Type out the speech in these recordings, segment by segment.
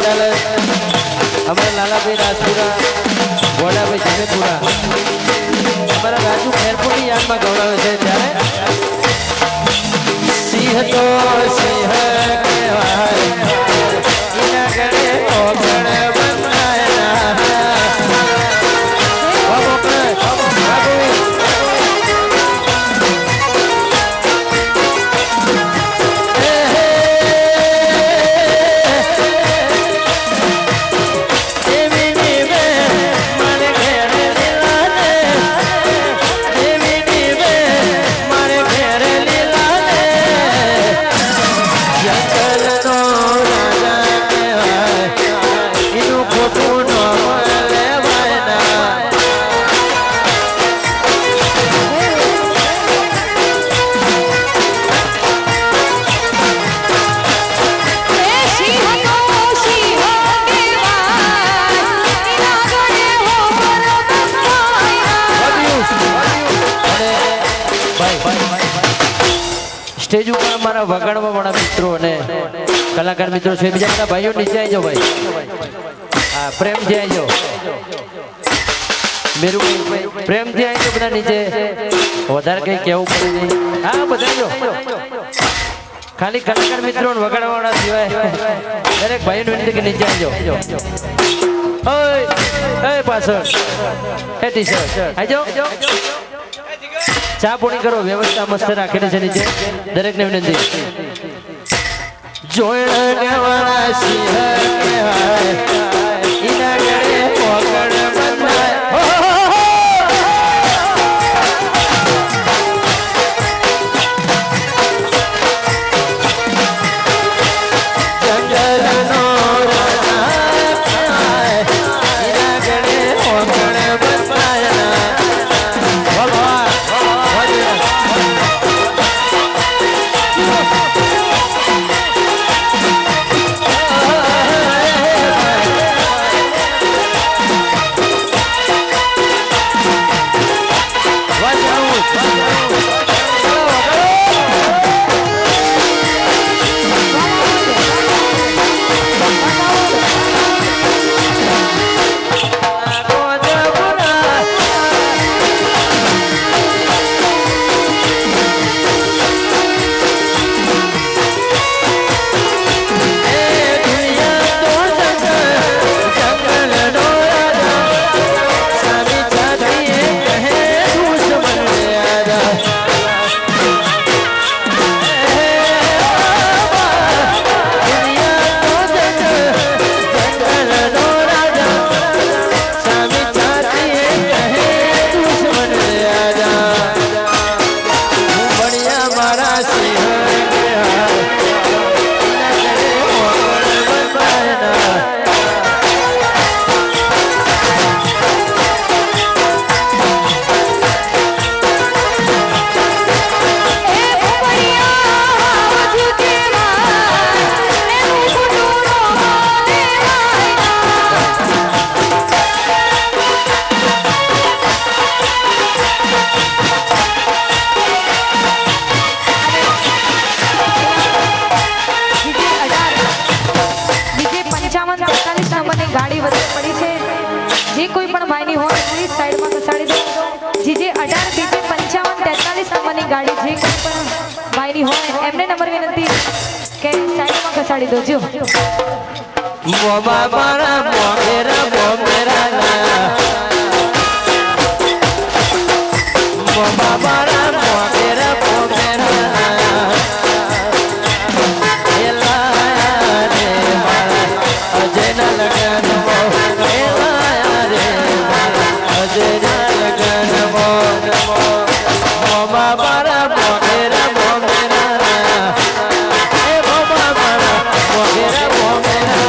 ચાલે અમારા લાલાભાઈ રાજપુરા ગોડાભાઈ જમેપુરા અમારા રાજુ ખેરપુરની યાદમાં ગૌરવે છે ત્યારે સિંહ તો સિંહ કહેવાય એના ગળે ઓગણ સ્ટેજ ઉપર અમારા વગાડવા વાળા મિત્રો અને કલાકાર મિત્રો છે બીજા બધા ભાઈઓ નીચે આવી જાઓ ભાઈ હા પ્રેમથી આવી જાઓ મેરુ પ્રેમથી આવી જાઓ બધા નીચે વધારે કઈ કહેવું પડે નહીં હા બધા જો ખાલી કલાકાર મિત્રો વગાડવા વાળા સિવાય દરેક ભાઈઓ વિનંતી કે નીચે આવી જાઓ ઓય પાછળ એ ટી-શર્ટ આવી જાઓ ચા પોણી કરો વ્યવસ્થા મસ્ત રાખેલી છે નીચે દરેકને વિનંતી જોઈણ વાળા સિંહ કહેવાય ઈના ગળે ઓગણ બંધાય ગાડી વચ્ચે પડી છે જે કોઈ પણ ભાઈની હોય પ્લીઝ સાઈડમાં ખસાડી દો જીજે 18 બીજે 55 43 નંબરની ગાડી જે કોઈ પણ ભાઈની હોય એમને નંબર વિનંતી કે સાઈડમાં ખસાડી દો જો મોબા મારા મોમેરા મોમેરા મોબા મારા મોમેરા મોમેરા અજયના લગન અજયના લગન મોમા મારા મોમેરા મોમેરા એ મોમા મારા મોમેરા મોમેરા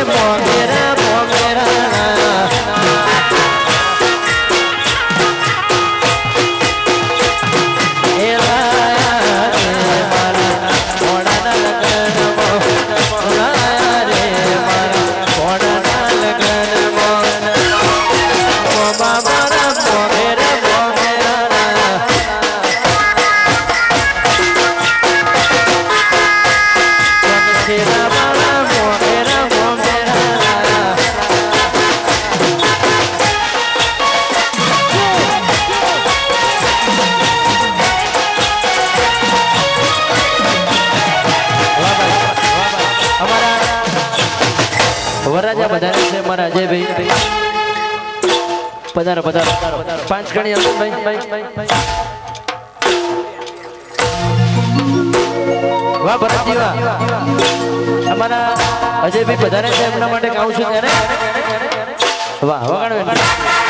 મોગેરા મોગેરા વરરાજા બધાને છે મારા અજયભાઈ પધારો પધારો પાંચ ગણી ભાઈ વાહ ભરતજી વાહ અમારા અજયભાઈ બધાને છે એમના માટે ગાઉં છું ત્યારે વાહ વગાડો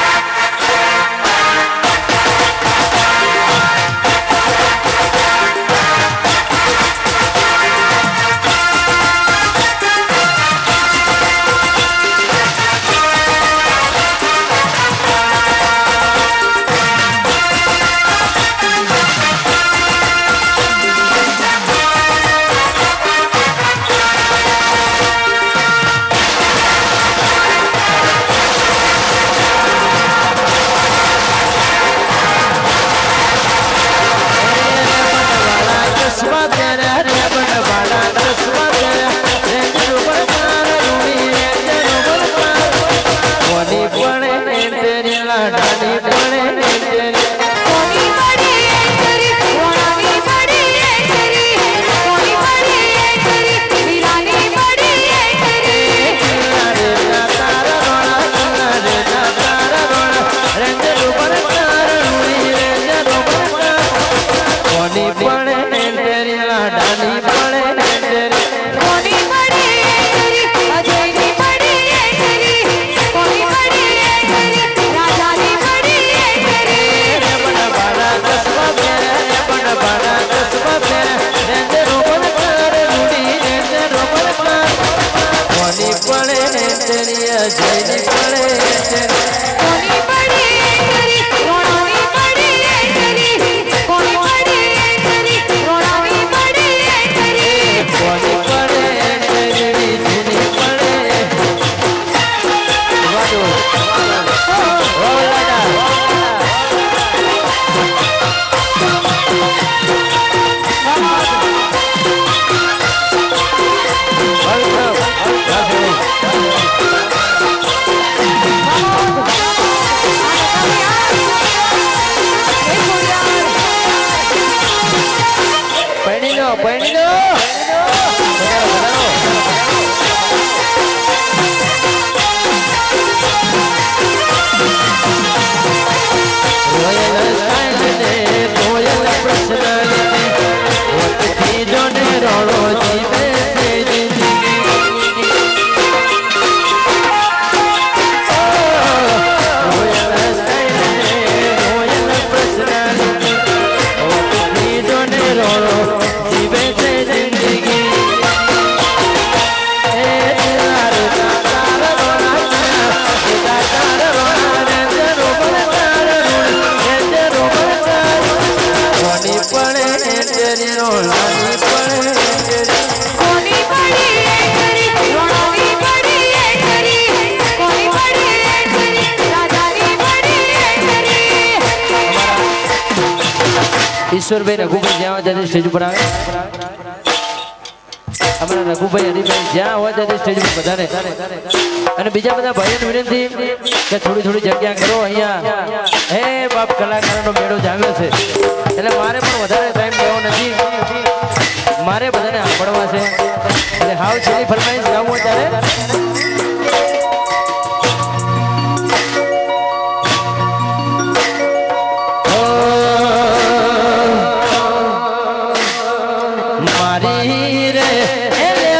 ઈશ્વરભાઈ રઘુભાઈ જ્યાં હોય સ્ટેજ ઉપર આવે અમારા રઘુભાઈ હરિભાઈ જ્યાં હોય ત્યારે સ્ટેજ ઉપર વધારે અને બીજા બધા ભાઈઓને વિનંતી કે થોડી થોડી જગ્યા કરો અહીંયા હે બાપ કલાકારોનો મેળો જામ્યો છે એટલે મારે પણ વધારે ટાઈમ લેવો નથી મારે બધાને સાંભળવા છે એટલે હાવ છેલ્લી ફરમાઈશ ગાવું હોય ત્યારે Hey,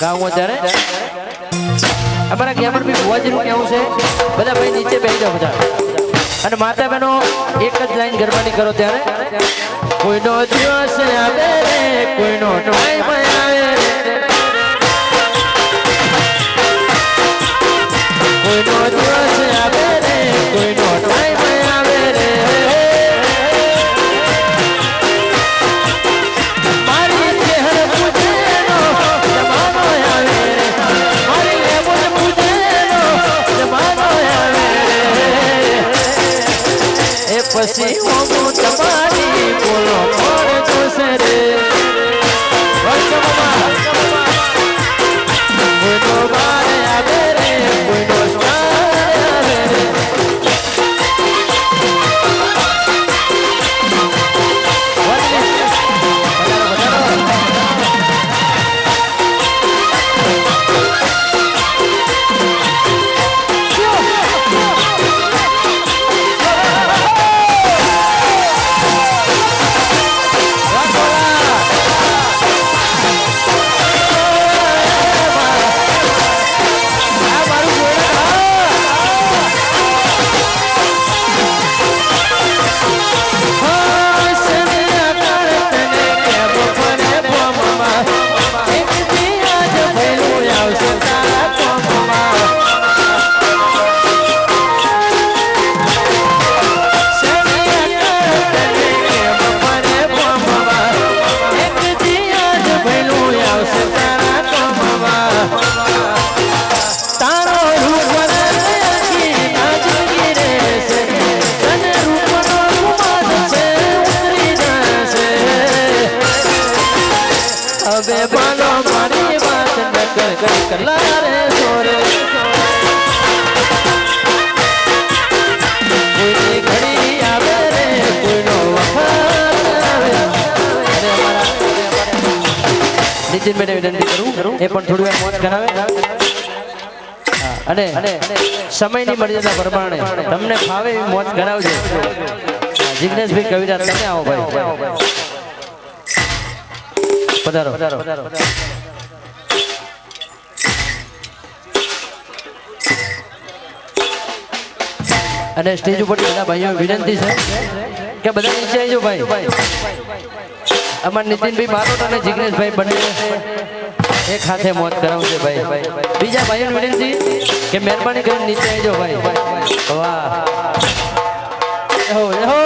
ગાવું અત્યારે અમારા ગેમર બી ભુવાજીનું કેવું છે બધા ભાઈ નીચે બેસી જાઓ બધા અને માતા બહેનો એક જ લાઈન ગરબાની કરો ત્યારે કોઈનો દિવસ આવે રે કોઈનો ટાઈમ આવે રે કોઈનો દિવસ આવે રે કોઈનો ટાઈમ આવે રે મારી ચહેર પૂજેનો જમાનો આવે રે મારી લેબુલ પૂજેનો જમાનો આવે રે એ પછી હું તમારી બોલો કોણ જોશે રે કોઈનો બાર આવે રે કોઈનો હવે બોલો મારી વાત ન કર કલા રે સોરે કોઈની ઘડી આવે રે કોઈનો વખત આવે અરે અમારા નીતિન બેને વિનંતી કરું એ પણ થોડી વાર મોજ કરાવે અને સમયની મર્યાદા પ્રમાણે તમને ફાવે એવી મોજ કરાવજો જિગ્નેશભાઈ કવિરાજ તમે આવો ભાઈ પધારો અને સ્ટેજ ઉપર બધા ભાઈઓ વિનંતી છે કે બધા નીચે આવજો ભાઈ અમાર નીતિનભાઈ બારોટ અને જિગ્નેશભાઈ બંને એક હાથે મોજ કરાવશે ભાઈ બીજા ભાઈઓને વિનંતી કે મહેરબાની કરીને નીચે આવજો ભાઈ વાહ હેલો હેલો